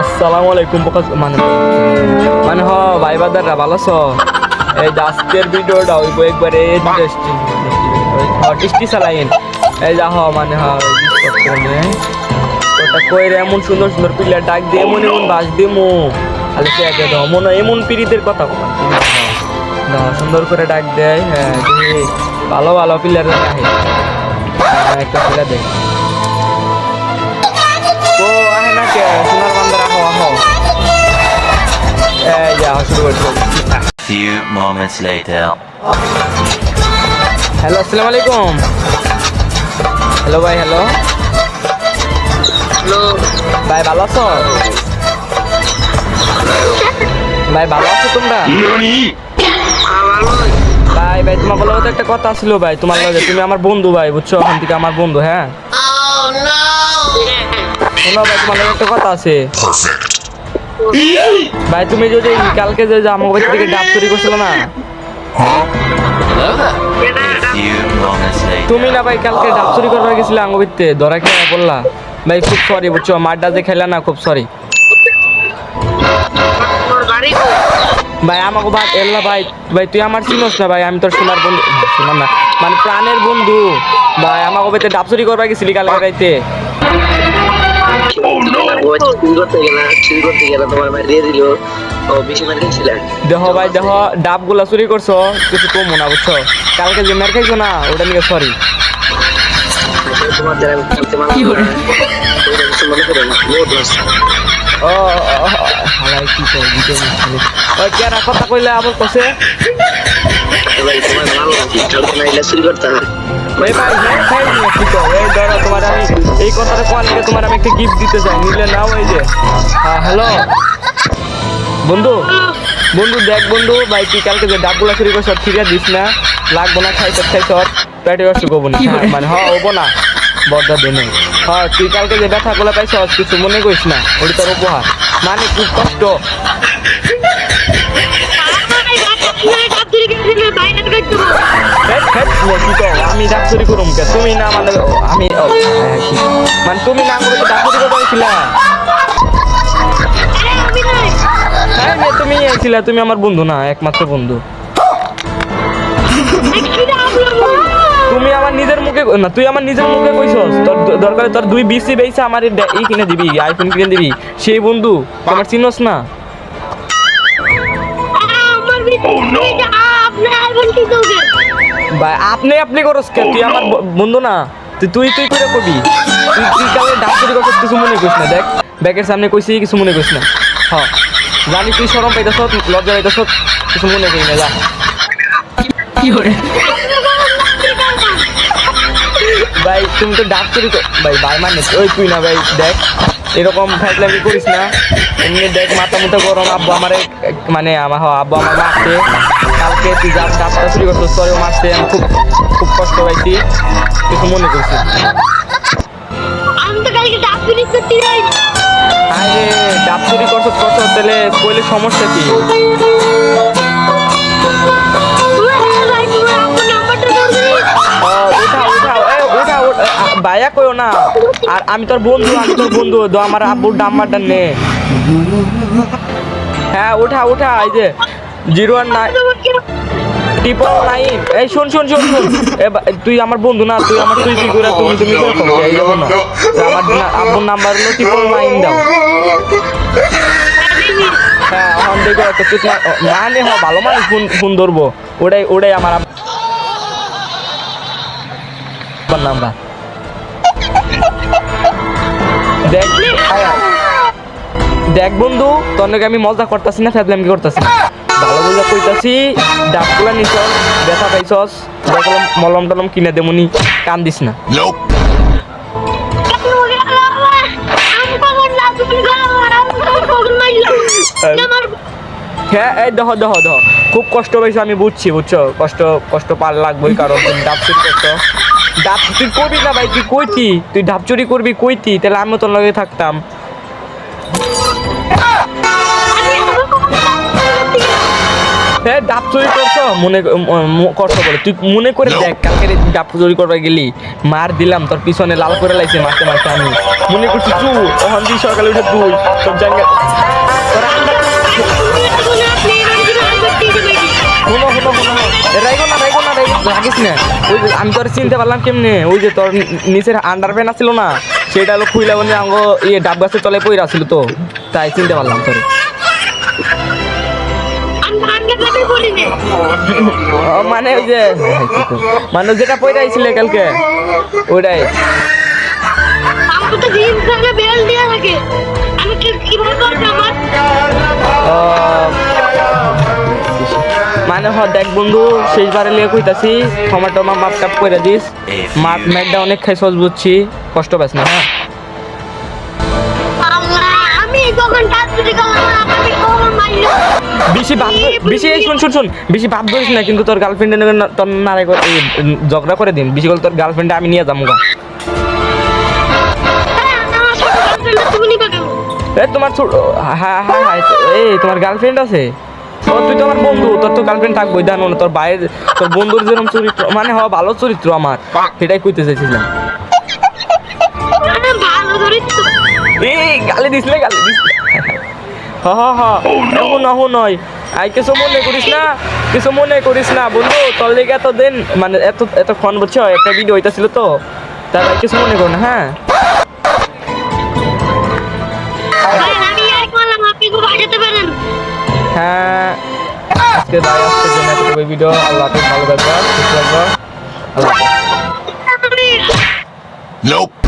আসসালামু আলাইকুম মানে মানে ভাই বাদাররা ভালো আছো? এই আজকের ভিডিওটা হইব একবারে ইন্টারেস্টিং টেস্টি চালাইন এই যা মানে ওটা কইরে এমন সুন্দর সুন্দর প্লেয়ার ডাক দিয়ে এমন এমন বাস দিমু খালি সে দাও মনে এমন পিরিতের কথা সুন্দর করে ডাক দেয়। হ্যাঁ ভালো ভালো প্লেয়ার রাখে একটা খেলা দেয় তো আহে না কে সোনার বান্দার আহো এই যা শুরু করছো। Few moments later. হ্যালো আসসালামু আলাইকুম। হ্যালো ভাই। হ্যালো ভাই ভালো আছো? ভাই ভালো আছো তোমরা? ভাই ভাই তোমার বলো তো একটা কথা ছিল ভাই তোমার লগে তুমি আমার বন্ধু ভাই বুঝছো ওখান থেকে আমার বন্ধু। হ্যাঁ শোনো ভাই তোমার লগে একটা কথা আছে ভাই তুমি যদি কালকে যে আমার বাড়ি থেকে ডাব চুরি করছিল না Few moments later. তুমি না ভাই কালকে ডাব চুরি করবার গেছিলে আঙ্গবিতে ধরা খেয়ে পড়লা ভাই খুব সরি বুঝছো মারটা যে খেলা না খুব সরি ভাই আমাকে ভাই এল্লা ভাই ভাই তুই আমার চিনোস না ভাই আমি তোর সোনার বন্ধু শোনার না মানে প্রাণের বন্ধু ভাই আমাকে বাড়িতে ডাব চুরি করবার গেছিলি কালকে রাইতে দেখো ভাই দেখো ডাব গুলা চুরি করছো কিছু কম না বুঝছো কালকে যে মের খাইছো না ওটা নিয়ে সরি ও হালাই কি কই দিতে না ওই কেরা কথা কইলে আবার কসে ভাই ভাই খাই না কি কও এই ধরো তোমার আমি এই কথাটা কোয়ালিকে তোমার আমি একটা গিফট দিতে চাই নিলে নাও এই যে হ্যাঁ হ্যালো বন্ধু বন্ধু দেখ বন্ধু ভাই তুই কালকে যে ডাবগুলা চুরি করছ ফিরে দিস না লাগবো না খাইছ পেটে অসুখ হবো না মানে হবো না বড়দা দেনে হ্যাঁ তুই কালকে যে ব্যথাগুলো পাইছ কিছু মনে করিস না ওটা তোর উপহার মানে খুব কষ্ট আমি ডাব চুরি করুম কে তুমি না মানে আমি মানে তুমি না করে ডাব চুরি করতে পারছিলা হ্যাঁ তুমি ছিলা তুমি আমার বন্ধু না একমাত্র বন্ধু তুমি আমার নিজের মুখে না তুই আমার নিজের মুখে কইছস তোর দরকার তোর 2 বিসি বেইছে আমার এই কিনে দিবি আইফোন কিনে দিবি সেই বন্ধু আমার চিনোস না ভাই আপনি করস কে তুই আমার বন্ধু না তুই করে কবি তুই কালে ডাক চুরি করছিস কিছু মনে করিস না দেখ ব্যাগের সামনে কইছি কিছু মনে করিস না হ্যাঁ জানি তুই শরম পাইতেছ লজ্জা পাইতেছ কিছু মনে করি না যা কি করে ভাই তুমি তো ডাক চুরি ভাই ভাই মানে ওই তুই না ভাই দেখ এরকম ফাইজলামি করিস না এমনি দেখ মাথা মুথা গরম আব্বু আমার মানে আমার আব্বু আমার মারছে কালকে তুই ডাবটা চুরি করছিস তোরেও মারছে আমি খুব খুব কষ্ট পাইছি কিছু মনে করছি আমি তো কালকে ডাব চুরি করতে যাই আরে ডাব চুরি করছো তাহলে কইলে সমস্যা কি ভাইয়া কইও না আর আমি তোর বন্ধু আমার আব্বুর নাম্বারটা নে হ্যাঁ উঠা এই যে 019 এই শোন তুই আমার বন্ধু না তুই আমার তুই করে তুমি এই যাবো না আমার আব্বুর নাম্বার হলো 999 দাও হ্যাঁ এখন দেখো একটা মানে ভালো মানুষ ফোন ধরবো ওটাই আমার আব্বার নাম্বার দেখ বন্ধু তোর নাকি আমি মজা করতেছি না ফেদলাম কি করতেছি ভালো বলে কইতাছি ডাবগুলা নিছস ব্যথা পাইছস দেখলাম মলম টলম কিনে দেমুনি কান দিস না হ্যাঁ এই দেহ খুব কষ্ট পাইছো আমি বুঝছো কষ্ট পার লাগবেই কারণ তুমি ডাব চুরি করছো ডাব তুই করবি না ভাই তুই কইতি তুই ডাব চুরি করবি কইতি তাহলে আমিও তোর লগে থাকতাম হ্যাঁ ডাব চুরি করছো মনে করছো বলে তুই মনে করে দেখ কালকে ডাব চুরি করবে গেলি মার দিলাম তোর পিছনে লাল করে লাইছে মারতে মারতে আমি মনে করছি তুই তখন তুই সকালে উঠে তুই তোর জায়গা রাখিস না ওই যে আমি তোর চিনতে পারলাম কেমনে ওই যে তোর নিচের আন্ডার প্যান্ট আসছিল না সেটা হলো খুইলা বলে আঙ্গ ইয়ে ডাব গাছের তলে পইরা ছিল তো তাই চিনতে পারলাম তোর মানে ওই যে মানে যেটা পয়রা আইছিল কালকে ওইটাই মানে হ দেখ বন্ধু শেষবারে লিয়ে কইতাছি টমাটো মাপ টাপ করে দিস মাপ ম্যাটটা অনেক খাই সহজ বুঝছি কষ্ট পাস না হ্যাঁ বেশি ভাব বেশি শুন বেশি ভাব ধরিস না কিন্তু তোর গার্লফ্রেন্ডের তোর নারে ঝগড়া করে দিন বেশি করে তোর গার্লফ্রেন্ডে আমি নিয়ে যাবো গা তোমার হ্যাঁ হ্যাঁ হ্যাঁ এই তোমার গার্লফ্রেন্ড আছে তুই তো আমার বন্ধু তোর তো গার্লফ্রেন্ড থাকবোই জানো না তোর বাইরের তোর বন্ধুর যেরকম চরিত্র মানে হ ভালো চরিত্র আমার সেটাই কইতে চাইছিলাম এই গালি দিস হ এখন নয় আই কিছু মনে করিস না বন্ধু তোর লেগে এতদিন মানে এতক্ষণ বুঝছো একটা ভিডিও হইতাছিল তো তাই কিছু মনে করো না হ্যাঁ হ্যাঁ আজকে দায় আজকের জন্য এতটুকু ভিডিও আল্লাহ হাফেজ ভালো থাকবা সুস্থ থাকবা আল্লাহ হাফেজ Nope.